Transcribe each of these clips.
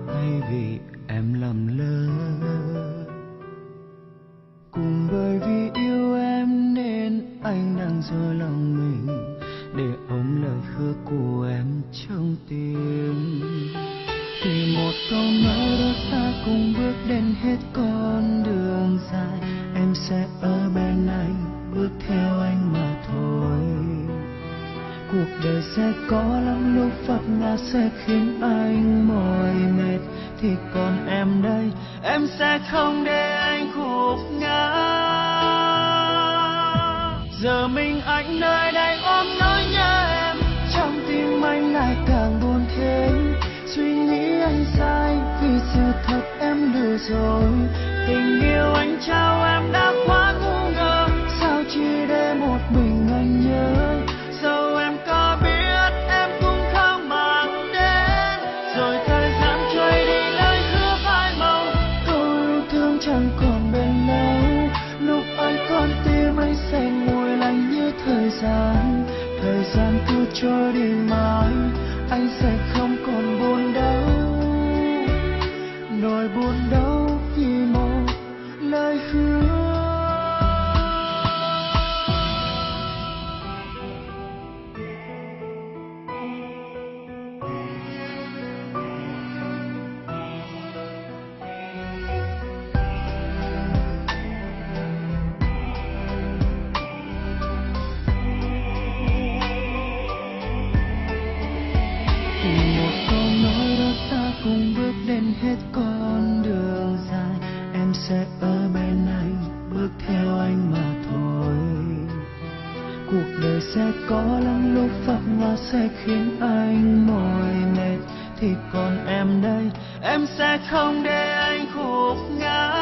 hay vì em lầm lỡ. Cũng bởi vì yêu em nên anh đang dối lòng mình để ôm lời hứa của em trong tim. Thì một câu nói đó ta cùng bước đến hết con đường dài, em sẽ ở bên anh, bước theo anh mà thôi. Cuộc đời sẽ có lắm lúc vấp ngã sẽ khiến anh mỏi mệt, thì còn em đây, em sẽ không để anh gục ngã. Giờ mình anh nơi đây ôm nỗi nhớ em, trong tim anh lại càng buồn thêm. Suy nghĩ anh sai vì sự thật em lừa dối, tình yêu anh trao em đã quá ngu ngơ, sao chỉ để một mình anh nhớ. Dẫu em có biết em cũng không mang đến, rồi thời gian trôi đi lời hứa phai màu, câu yêu thương chẳng còn bền lâu. Lúc anh con tim anh sẽ nguội lạnh như thời gian cứ trôi đi mãi, anh sẽ không còn buồn đau. Nỗi buồn đau vì một lời hứa. Cùng bước đến hết con đường dài, em sẽ ở bên anh, bước theo anh mà thôi. Cuộc đời sẽ có lắm lúc vấp ngã sẽ khiến anh mỏi mệt, thì còn em đây, em sẽ không để anh gục ngã.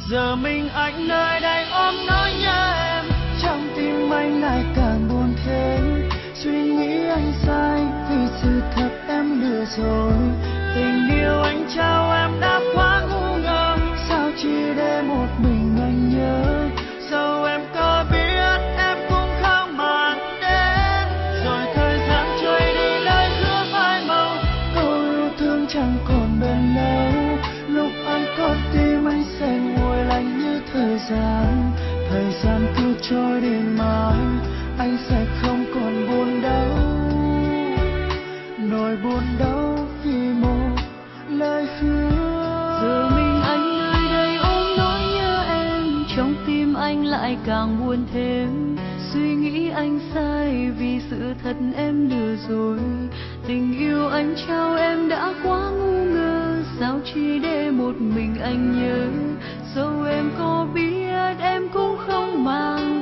Giờ mình anh nơi đây ôm nỗi nhớ em, trong tim anh lại càng buồn thêm. Suy nghĩ anh sai vì sự thật em lừa dối, tình yêu anh trao em đã quá ngu ngơ, sao chỉ để một mình anh nhớ. Dẫu em có biết em cũng không mang đến, rồi thời gian trôi đi lời hứa phai màu, câu yêu thương chẳng còn bền lâu. Lúc anh con tim anh sẽ nguội lạnh như thời gian cứ trôi đi mãi, anh sẽ không còn buồn đau. Nỗi buồn đau vì một lời hứa. Giờ mình anh nơi đây ôm nỗi nhớ em, trong tim anh lại càng buồn thêm. Suy nghĩ anh sai vì sự thật em lừa dối, tình yêu anh trao em đã quá ngu ngơ, sao chỉ để một mình anh nhớ. Dẫu em có biết em cũng không mang